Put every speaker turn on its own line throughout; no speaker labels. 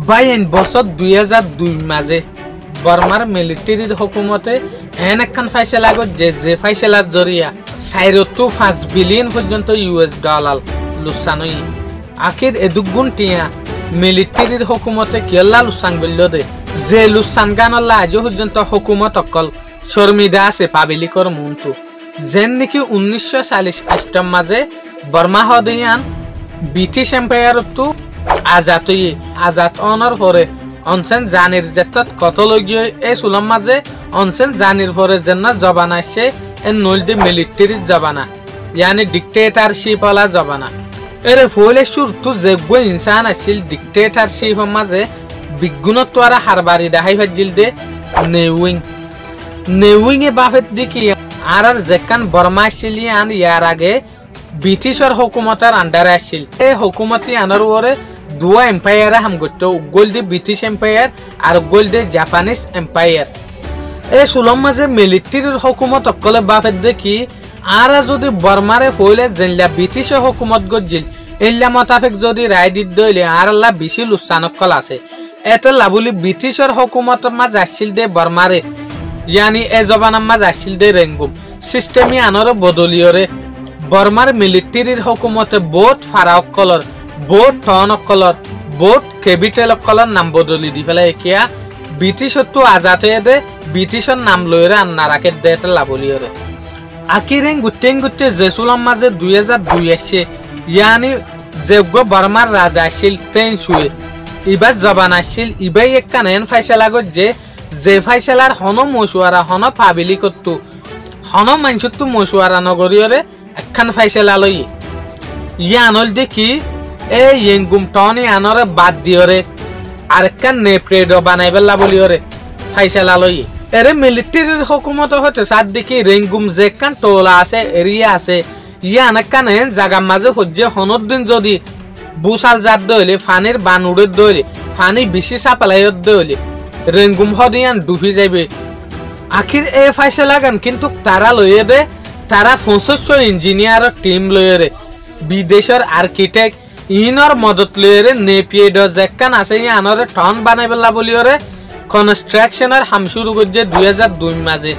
বাইন বছর 2002 মাঝে বর্মার মিলিটারির হুকুমতে এন একখান ফাইসলা যে ফাইসলার জরিয়া 4.5 বিলিয়ন পর্যন্ত US ডলার লুসানই আখির এদুগুণ টিয়া মিলিটারির হুকুমতে কেলা লুসান বলল দে যে লুসান গানল্লা আজ পর্যন্ত হুকুমত অকল শর্মিদা আছে পাবলিকর মন্তু যেন নাকি 1948 মাঝে বর্মা হদিয়ান ব্রিটিশ এম্পায়ার তো আজাদ অনার পরে অনসেন জানির জেতত কত লগিয়ে এই সুলম মাঝে অনসেন জানির পরে যেন জবানা আসছে এর নলদি মিলিটারির জবানা ইয়ানি ডিক্টেটারশিপ ওলা জবানা এরে ফলে শুরু যোগ্য ইনসান আসছিল ডিক্টেটারশিপ মাঝে বিজ্ঞানত আর হারবারি দেখাই ভাজিল দে নেউইং এ বাফের দিকে আর যেখান বর্মা আসছিল আন ইয়ার আগে ব্রিটিশের হুকুমতের আন্ডারে আসছিল এই হুকুমতি আনার ওরে দুয়া এম্পায়ার হাম করতো গোল দি ব্রিটিশ এম্পায়ার আর গোল দি জাপানিজ এম্পায়ার এই সুলম মাঝে মিলিটারির হুকুমত অকলে বাফের দেখি আর যদি বর্মারে ফইলে জেনলা ব্রিটিশের হুকুমত গজিল এল্লা মোতাবেক যদি রায় দিত দইলে আর আল্লাহ বেশি লুসানকল আছে এত লাবুলি ব্রিটিশের হুকুমত মাঝে আসছিল দে বর্মারে ইয়ানি এ জবানার মাঝে আসছিল দে রেঙ্গুম সিস্টেমি আনারও বদলিয়রে বর্মার মিলিটারির হুকুমতে বোট ফারাক কলর বোট টন কলর বোট ক্যাপিটাল কলর নাম বদলি দি ফেলে কিয়া ব্রিটিশর তো আজাতে দে ব্রিটিশের নাম লইরে আন্না রাখে দে লাবলিয়রে আকিরেং গুটে জেসুলাম মাঝে 2002 আসছে ইয়ানি যোগ্য বর্মার রাজা আসছিল তেন শুয়ে ইবার জবান আসছিল ইবাই একখান এন ফাইসলা যে ফাইসলার হন মশুয়ারা হন পাবিলি করতো হন মানসুর তো মশুয়ারা নগরীয়রে একখান ফাইসলা লই ইয়ানল দেখি এই ইয়েঙ্গুম টনি আনরে বাদ দিয়রে আরেকখান নেপ্রেড বানাইবেলা বলিয়রে ফাইসলা লই এরে মিলিটারির হুকুমত হতে সাত দেখি রেঙ্গুম যেখান টোলা আছে এরিয়া আছে ইয়ান একখান হেন জাগার মাঝে হজ্জে হনর দিন যদি বুসাল জাত দইলে ফানির বান উড়ে দইলে ফানি বেশি সাপ্লাইত দইলে রেঙ্গুম হদিয়ান ডুবি যাবে আখির এ ফাইসলা গান কিন্তু তারা লইয়ে দে তারা 25 ইঞ্জিনিয়ার টিম লইয়ে বিদেশের আর্কিটেক্ট ইনর মদত লইয়ে নেপিয়েড যেখান আছে আনরে টন বানাইবেলা বলিয়রে কনস্ট্রাকশনের হাম শুরু করছে 2002 মাঝে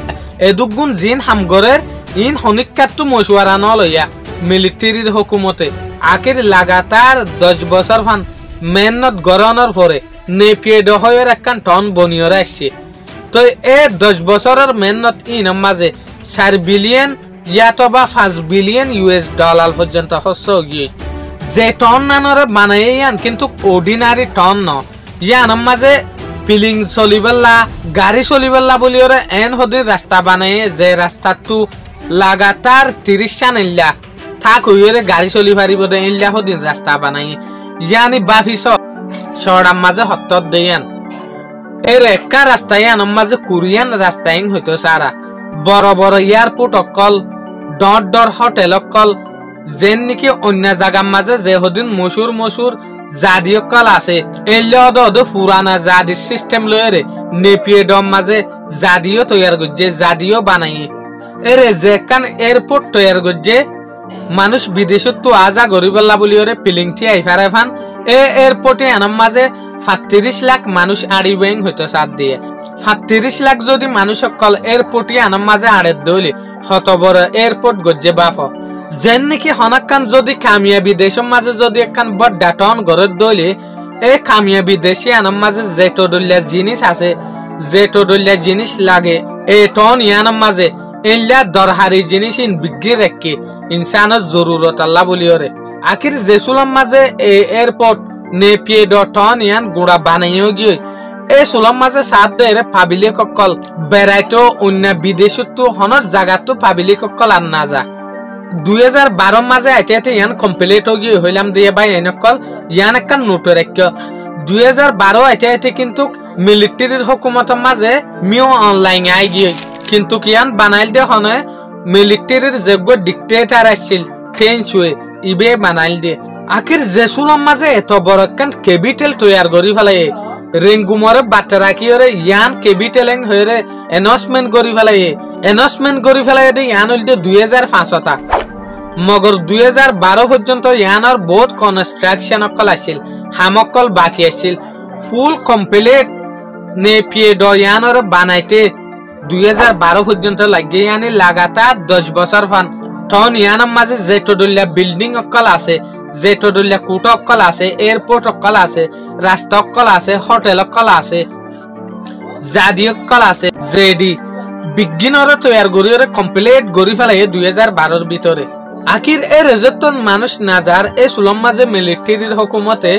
এদুগুণ জিন হামগরের ইন হনিকাত্তু মশুয়ারা ন লইয়া মিলিটারির হুকুমতে আখির লাগাতার 10 বছর ফান মেহনত গরনের পরে নেপিয়েড হয়ের একখান টন বনিয়রে আসছে তো এ 10 বছরের মেহনত ইন মাঝে 4 বিলিয়ন ইয়াতবা 5 বিলিয়ন US ডলার পর্যন্ত খরচ গিয়ে যে টন নানরে বানাইয়ান কিন্তু অর্ডিনারি টন ন ইয়ান মাঝে পিলিং চলিবেলা গাড়ি চলিবেলা বলিওরে এন হদির রাস্তা বানাই যে রাস্তাটো লাগাতার 30 টান ইল্লা থাক হইরে গাড়ি চলি পারিব দে ইল্লা হদিন রাস্তা বানাই ইয়ানি বাফিস শহরাম মাঝে হত্তর দেয়ান এর একা রাস্তা ইয়ান মাঝে কোরিয়ান রাস্তাইং হইতো সারা বড় বড় এয়ারপোর্ট অকল ডর হোটেল অকল যেন নাকি অন্য জায়গার মাঝে যে হদিন মশুর জাদিও কল আছে এল্লো পুরানা জাদির সিস্টেম লয়ে নেপিয়েড মাঝে জাদিও তৈয়ার করছে জাদিও বানাইয়ে এরে যেখান এয়ারপোর্ট তৈয়ার করছে মানুষ বিদেশত তো আজা গরিবল্লা বলি ওরে পিলিংটি আইফারে ফান এ এয়ারপোর্টে আনাম মাঝে 35 লাখ মানুষ আড়িবেং হইতো সাত দিয়ে 35 লাখ যদি মানুষ কল এয়ারপোর্টে আনাম মাঝে আড়ে দইলে হত বড় এয়ারপোর্ট গজ্জে বাফ যেন নাকি হনাক্কান যদি কামিয়াবি দেশের মাঝে যদি একখান বড় টন গড়ে দইলে এই কামিয়াবি দেশে আনাম মাঝে যে টোডলিয়া জিনিস আছে যে টোডলিয়া জিনিস লাগে এই টন ইয়ানাম মাঝে এল্লা দরহারি জিনিস ইন বিগ্গি রেখে ইনসানের জরুরত আল্লাহ বলিওরে আখির জেসুলাম মাঝে এই এয়ারপোর্ট নেপিয়েড টন ইয়ান গুড়া বানাইও গিয়ে এই সুলাম মাঝে সাত দেয় পাবিলিক অকল বেড়াইতো অন্য বিদেশতো হনত জায়গাতো পাবিলিক অকল আর না যা 2012 মাঝে আইতে ইয়ান কমপ্লিট হয়ে হইলাম দিয়ে ভাই এনেকল ইয়ান একটা নোট রাখিও 2012 আইতে কিন্তু মিলিটারির হুকুমতের মাঝে মিও অনলাইন আই গিয়ে কিন্তু ইয়ান বানাইল দে হনে মিলিটারির যোগ্য ডিক্টেটার আসছিল তেন শুয়ে ইবে বানাইল দে আখির জেসুলাম মাঝে এত বড় একখান ক্যাপিটাল তৈয়ার করি ফেলাই রেঙ্গুমরে বাট্টা রাখি ওরে ইয়ান ক্যাপিটালেং হয়ে এনাউন্সমেন্ট করি ফেলাই দে ইয়ান হইল 2005 মগর 2012 পর্যন্ত ইয়ানোর বহুত কনস্ট্রাকশন অকল আসছিল হামকল বাকি আসছিল ফুল কমপ্লিট নেপিয়ে ডয়ানর বানাইতে 2012 পর্যন্ত লাগে ইয়ানি লাগাতার 10 বছর ফান তখন ইয়ানোর মাঝে যেতদুল্লা বিল্ডিং অকল আছে যেতদুল্লা কুট অকল আছে এয়ারপোর্ট অকল আছে রাস্তা অকল আছে হোটেল অকল আছে জাদি অকল আছে জেডি বিজ্ঞানর তৈয়ার গড়িয়ে কমপ্লিট গড়ি ফেলাই 2012 ভিতরে আখির এ রেজতন মানুষ নাজার এ সুলম মাঝে মিলিটারির হুকুমতে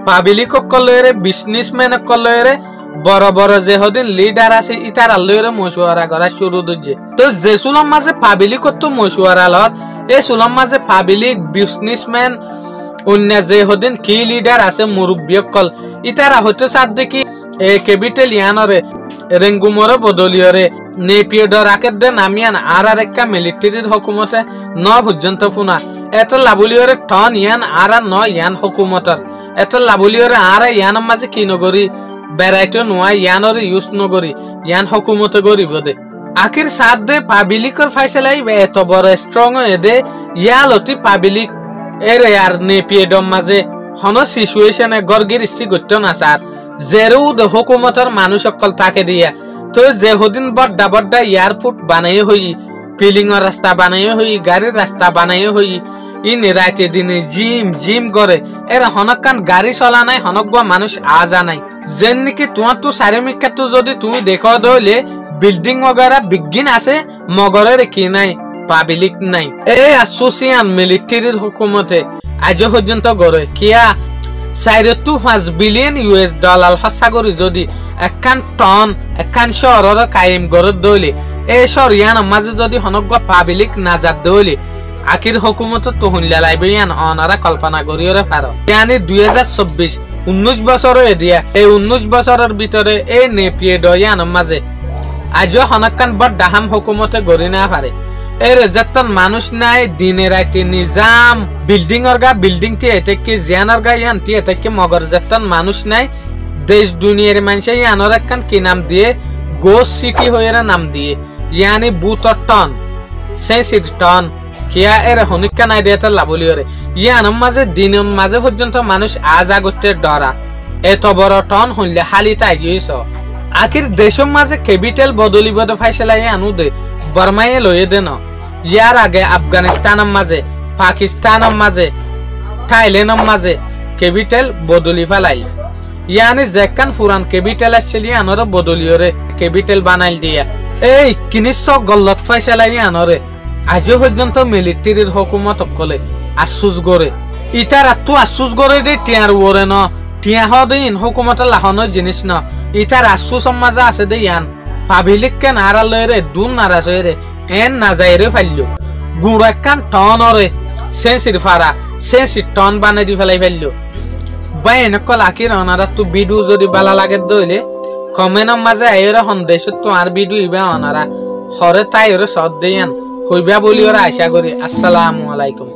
পাবলিক অকলরে বিজনেসম্যান অকলরে বড় বড় যে হদিন লিডার আছে ইতার আল্লরে মশওয়ারা করা শুরু দিচ্ছে তো যে সুলম মাঝে পাবলিক তো মশওয়ারা লর এ সুলম মাঝে পাবলিক বিজনেসম্যান অন্য যে হদিন কি লিডার আছে মুরব্বী অকল ইতারা হতে সাথ দেখি এ ক্যাপিটাল ইয়ানরে রেঙ্গুমরে বদলিয়রে নেপিয়েডর আকের দে নামিয়ান আর একটা মিলিটারির হুকুমতে ন পর্যন্ত ফুনা এত লাবুলিয়রে টন ইয়ান আর ন ইয়ান হুকুমতর এত লাবুলিয়রে আর ইয়ান মাঝে কি নগরী বেড়াইতো নোয়া ইয়ানরে ইউজ নগরী ইয়ান হুকুমতে গরিব দে আখির সাথ দে পাবলিকর ফাইসলাই এত বড় স্ট্রং হয়ে দে ইয়ালতি পাবলিক এর আর নেপিয়েডর মাঝে হন সিচুয়েশনে গরগির ইচ্ছি করতে না স্যার জেরু হুকুমতর মানুষ অকল তাকে দিয়া তো যে হদিন বড্ডা বড্ডা এয়ারপোর্ট বানাই হই পিলিংর রাস্তা বানাই হই গাড়ির রাস্তা বানাই হই ইন রাতে দিনে জিম করে এর হনকান গাড়ি চলা নাই হনকবা মানুষ আজা নাই যেন নাকি তোমার তো চারিমিকা তো যদি তুমি দেখো দইলে বিল্ডিং वगैरह বিজ্ঞান আছে মগরের কি নাই পাবলিক নাই এই অ্যাসোসিয়েশন মিলিটারির হুকুমতে আজ পর্যন্ত গড়ে কিয়া 4.5 বিলিয়ন US ডলার খরচা করি যদি একখান টন একখান শহরের কায়েম গড়ে দইলে এই শহর ইয়ান মাঝে যদি হনকবা পাবলিক নাজাত দইলে আখির হুকুমত তো হুনলা লাইবে ইয়ান অনারা কল্পনা করিওরে পারো ইয়ানি 2024 19 বছর দিয়া এই 19 বছরের ভিতরে এই নেপিয়ে ডয়ান মাঝে আজও হনকান বড় ডাহাম হুকুমতে গড়ি না পারে এর যতন মানুষ নাই দিনে রাতে নিজাম বিল্ডিং অর্গা বিল্ডিং টি এটাকে জিয়ানর গা ইয়ান টি এটাকে মগর যতন মানুষ নাই দেশ দুনিয়ার মানুষ ইয়ানর একখান কি নাম দিয়ে গোস সিটি হইরা নাম দিয়ে ইয়ানি বুতর টন সেন্সির টন কিয়া এর হনিকা নাই দেতা লাবলিওরে ইয়ান মাঝে দিনের মাঝে পর্যন্ত মানুষ আজ আগতে ডরা এত বড় টন হইলে হালি তাই গইছ আখির দেশের মাঝে ক্যাপিটাল বদলিবদ ফাইসলাই আনু দে বর্মায়ে লয়ে দেন ইয়ার আগে আফগানিস্তানের মাঝে পাকিস্তানের মাঝে থাইল্যান্ডের মাঝে ক্যাপিটাল বদলি ফেলাই ইয়ানি যেখান পুরান ক্যাপিটাল আসছিলি আনরে বদলিওরে ক্যাপিটাল বানাইল দিয়া এই কিনিস গল্লত ফাইসলাই আনরে আজও পর্যন্ত মিলিটারির হুকুমত অকলে আশুস গড়ে ইটার আত্মু আশুস গড়ে দে টিয়ার ওরে ন টিয়া হদিন হুকুমত লাহনের জিনিস ন ইটার আশু সমাজে আছে দে ইয়ান পাবলিক কে নারা লয়রে দুন নারাজ হয়ে এন না যাইরে ফাইল গুড়া কান টন ওরে সেন্সির ফারা সেন্সির টন বানাই দি ফেলাই ফেলল বাই এনেকল আকির অনারা তো ভিডিও যদি ভালো লাগে দইলে কমেন্টের মাঝে আইরে সন্দেশ তো আর ভিডিও ইবা অনারা হরে তাই ওরে সদ দেয়ান হইবা বলি ওরা আশা করি। আসসালামু আলাইকুম।